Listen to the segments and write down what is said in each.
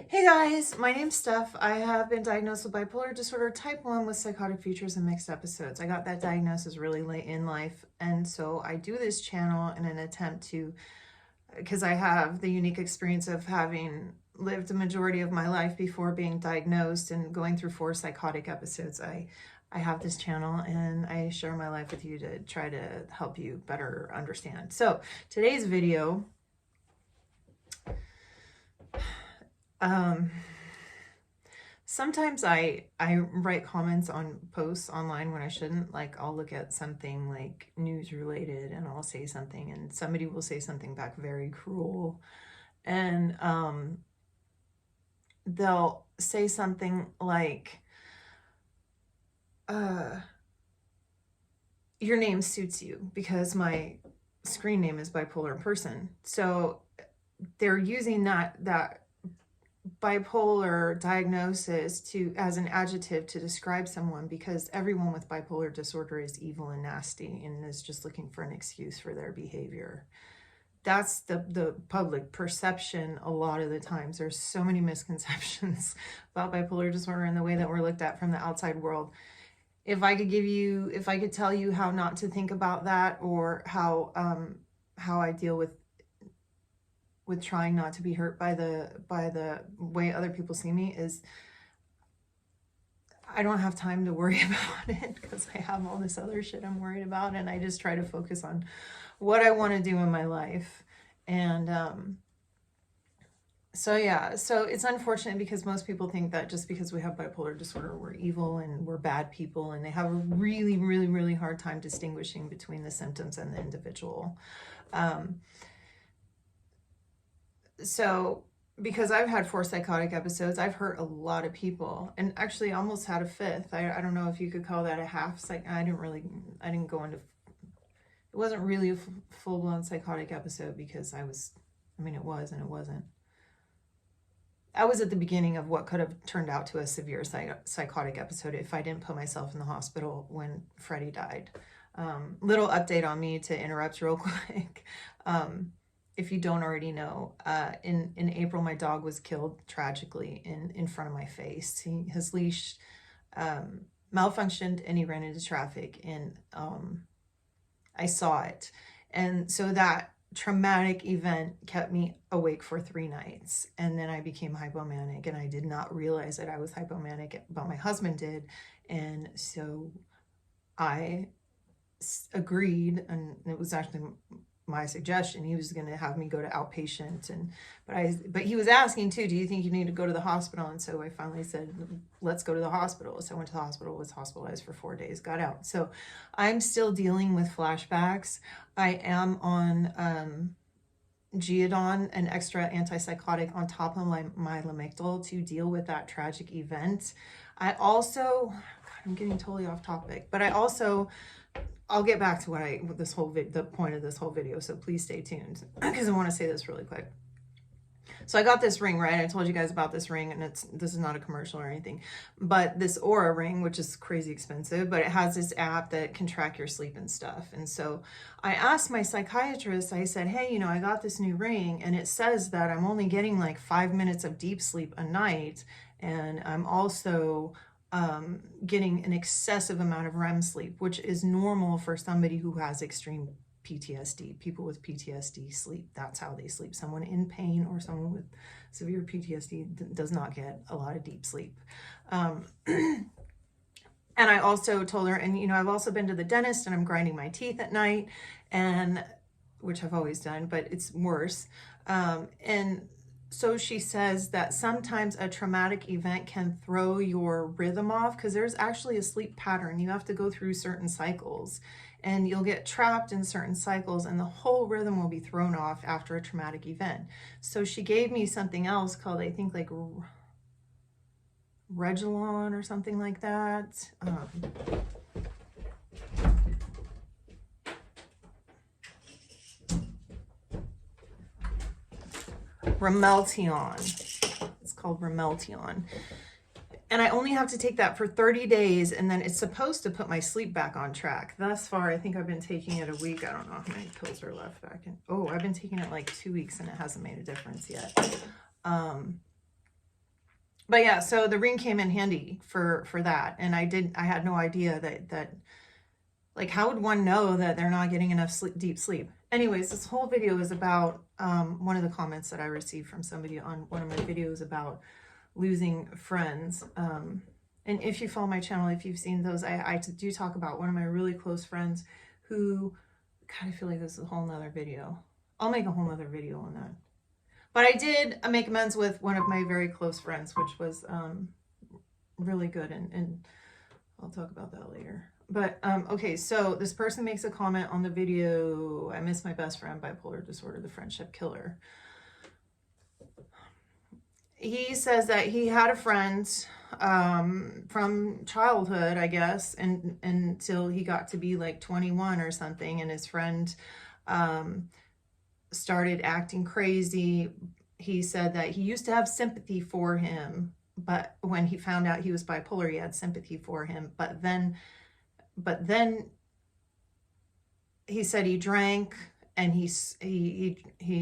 Hey guys, my name's Steph. I have been diagnosed with bipolar disorder type 1 with psychotic features and mixed episodes. I got that diagnosis really late in life, and so I do this channel in an attempt to, because I have the unique experience of having lived a majority of my life before being diagnosed and going through 4 psychotic episodes. I have this channel and I share my life with you to try to help you better understand. So today's video, sometimes I write comments on posts online when I shouldn't. Like, I'll look at something like news related and I'll say something and somebody will say something back very cruel, and they'll say something like, your name suits you, because my screen name is bipolar person. So they're using that bipolar diagnosis as an adjective to describe someone, because everyone with bipolar disorder is evil and nasty and is just looking for an excuse for their behavior. That's the public perception a lot of the times. There's so many misconceptions about bipolar disorder and the way that we're looked at from the outside world. If I could tell you how not to think about that, or how I deal with trying not to be hurt by the way other people see me, is I don't have time to worry about it because I have all this other shit I'm worried about, and I just try to focus on what I want to do in my life. And so yeah, so it's unfortunate because most people think that just because we have bipolar disorder, we're evil and we're bad people, and they have a really, really, really hard time distinguishing between the symptoms and the individual. So because I've had 4 psychotic episodes, I've hurt a lot of people, and actually almost had a 5th. I don't know if you could call that a half I didn't go into, it wasn't really a full-blown psychotic episode, because it was and it wasn't. I was at the beginning of what could have turned out to a severe psychotic episode if I didn't put myself in the hospital when Freddie died. Little update on me to interrupt real quick. If you don't already know, in April, my dog was killed tragically in front of my face. His leash malfunctioned and he ran into traffic, and I saw it. And so that traumatic event kept me awake for 3 nights, and then I became hypomanic, and I did not realize that I was hypomanic, but my husband did. And so I agreed, and it was actually my suggestion. He was going to have me go to outpatient, but he was asking too, do you think you need to go to the hospital? And so I finally said, let's go to the hospital. So I went to the hospital, was hospitalized for 4 days, got out. So I'm still dealing with flashbacks. I am on Geodon, an extra antipsychotic on top of my Lamictal to deal with that tragic event. I also, God, I'm getting totally off topic, but I'll get back to the point of this whole video, so please stay tuned, because I want to say this really quick. So I got this ring, right? I told you guys about this ring, and this is not a commercial or anything, but this Aura ring, which is crazy expensive, but it has this app that can track your sleep and stuff. And so I asked my psychiatrist, I said, hey, I got this new ring, and it says that I'm only getting like 5 minutes of deep sleep a night, and I'm also getting an excessive amount of REM sleep, which is normal for somebody who has extreme PTSD. People with PTSD sleep. That's how they sleep. Someone in pain or someone with severe PTSD does not get a lot of deep sleep. And I also told her, and I've also been to the dentist, and I'm grinding my teeth at night, and which I've always done, but it's worse. And so she says that sometimes a traumatic event can throw your rhythm off, because there's actually a sleep pattern. You have to go through certain cycles, and you'll get trapped in certain cycles, and the whole rhythm will be thrown off after a traumatic event. So she gave me something else called, I think, like Regilon or something like that. Rameltion. It's called Rameltion. And I only have to take that for 30 days, and then it's supposed to put my sleep back on track. Thus far, I think I've been taking it a week. I don't know how many pills are left back in. Oh, I've been taking it like 2 weeks, and it hasn't made a difference yet. But yeah, so the ring came in handy for that. And I had no idea that like, how would one know that they're not getting enough deep sleep? Anyways, this whole video is about one of the comments that I received from somebody on one of my videos about losing friends. And if you follow my channel, if you've seen those, I do talk about one of my really close friends who, God, I feel like this is a whole nother video. I'll make a whole nother video on that. But I did make amends with one of my very close friends, which was really good. And I'll talk about that later. But, okay, so this person makes a comment on the video, I miss my best friend, bipolar disorder, the friendship killer. He says that he had a friend from childhood, I guess, and until he got to be like 21 or something, and his friend started acting crazy. He said that he used to have sympathy for him, but when he found out he was bipolar, he had sympathy for him. But then he said he drank, and he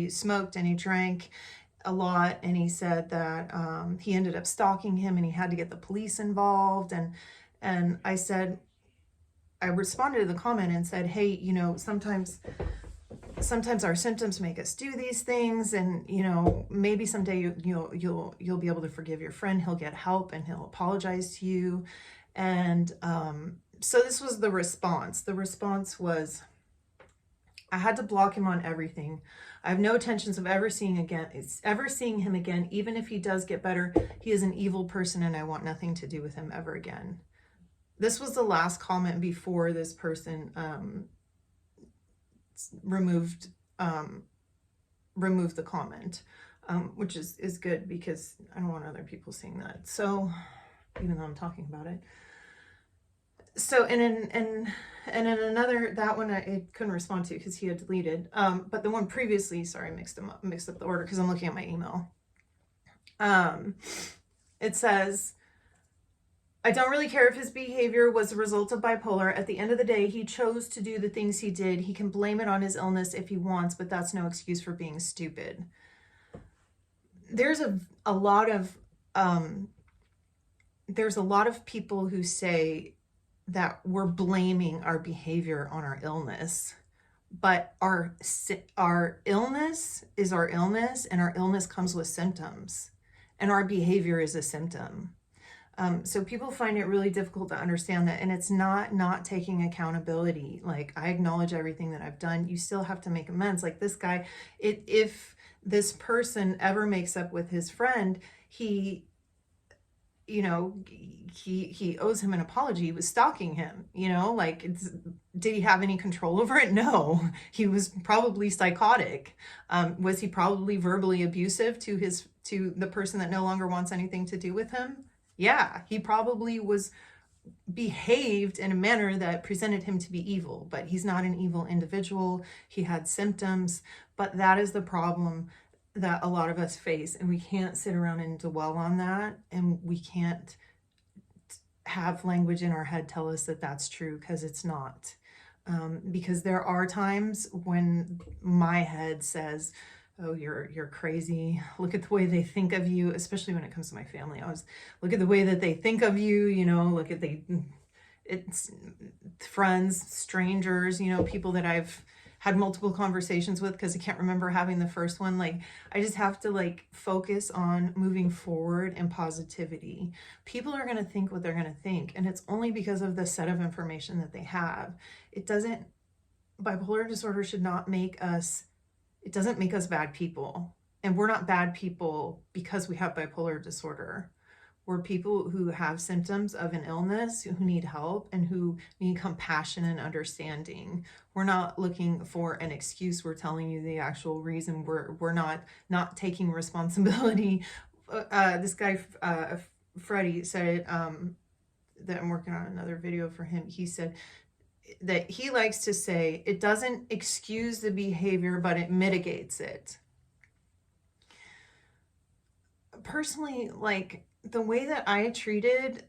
smoked, and he drank a lot, and he said that he ended up stalking him, and he had to get the police involved. And I responded to the comment and said, hey, you know, sometimes our symptoms make us do these things, and you know, maybe someday you'll be able to forgive your friend. He'll get help and he'll apologize to you. And so this was the response. The response was, I had to block him on everything. I have no intentions of ever seeing him again. Even if he does get better, he is an evil person, and I want nothing to do with him ever again. This was the last comment before this person removed the comment, which is good, because I don't want other people seeing that. So even though I'm talking about it. So and in another, that one I couldn't respond to because he had deleted. But the one previously, sorry, I mixed up the order because I'm looking at my email. It says, I don't really care if his behavior was a result of bipolar. At the end of the day, he chose to do the things he did. He can blame it on his illness if he wants, but that's no excuse for being stupid. There's a lot of people who say that we're blaming our behavior on our illness, but our illness is our illness, and our illness comes with symptoms, and our behavior is a symptom. So people find it really difficult to understand that, and it's not taking accountability. Like, I acknowledge everything that I've done. You still have to make amends. Like this guy, if this person ever makes up with his friend, he owes him an apology. He was stalking him, like, did he have any control over it? No. He was probably psychotic. Was he probably verbally abusive to the person that no longer wants anything to do with him? Yeah, he probably behaved in a manner that presented him to be evil, but he's not an evil individual. He had symptoms, but that is the problem that a lot of us face, and we can't sit around and dwell on that, and we can't have language in our head tell us that that's true, because it's not. Because there are times when my head says, oh, you're crazy. Look at the way they think of you, especially when it comes to my family. Look at the way that they think of you, look at it's friends, strangers, people that I've had multiple conversations with, because I can't remember having the first one. Like, I just have to focus on moving forward and positivity. People are going to think what they're going to think, and it's only because of the set of information that they have. Bipolar disorder should not make us, it doesn't make us bad people. And we're not bad people because we have bipolar disorder. We're people who have symptoms of an illness, who need help, and who need compassion and understanding. We're not looking for an excuse. We're telling you the actual reason. We're not taking responsibility. This guy, Freddie, said that I'm working on another video for him. He said that he likes to say, it doesn't excuse the behavior, but it mitigates it. Personally, the way that I treated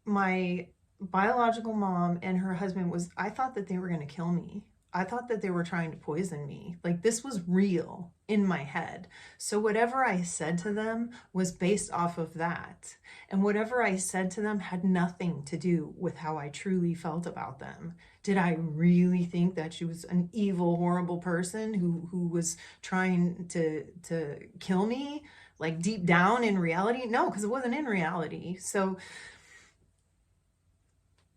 my biological mom and her husband was, I thought that they were going to kill me. I thought that they were trying to poison me. Like, this was real in my head. So whatever I said to them was based off of that. And whatever I said to them had nothing to do with how I truly felt about them. Did I really think that she was an evil, horrible person who was trying to kill me? Like, deep down in reality? No, because it wasn't in reality. So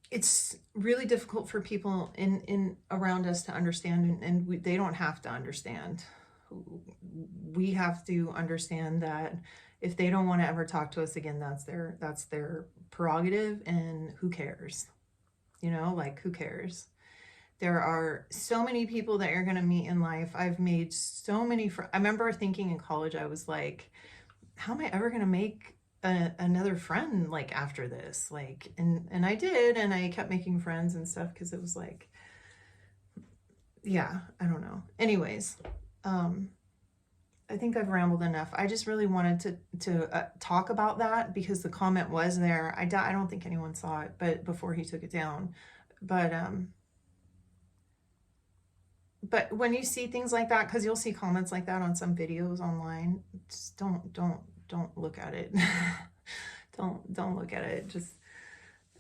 it's really difficult for people in around us to understand, and they don't have to understand. We have to understand that if they don't want to ever talk to us again, that's their prerogative, and who cares? You know, like, who cares? There are so many people that you're going to meet in life. I've made so many I remember thinking in college, I was like, how am I ever going to make another friend, like, after this? Like, and I did, and I kept making friends and stuff, because it was like, yeah, I don't know. Anyways, I think I've rambled enough. I just really wanted to talk about that, because the comment was there. I don't think anyone saw it, but before he took it down. But when you see things like that, because you'll see comments like that on some videos online, just don't look at it. don't look at it. Just,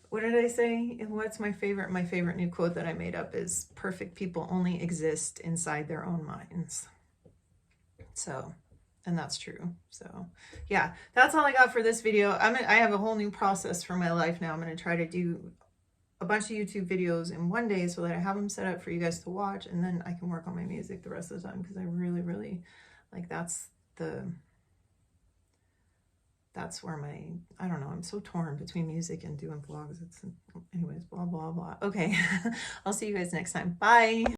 what did I say? What's my favorite? My favorite new quote that I made up is, perfect people only exist inside their own minds. So, and that's true. So yeah, that's all I got for this video. I have a whole new process for my life now. I'm going to try to do a bunch of YouTube videos in one day, so that I have them set up for you guys to watch, and then I can work on my music the rest of the time, because I really, really, like, that's where I don't know, I'm so torn between music and doing vlogs. Anyways, blah, blah, blah. Okay. I'll see you guys next time. Bye.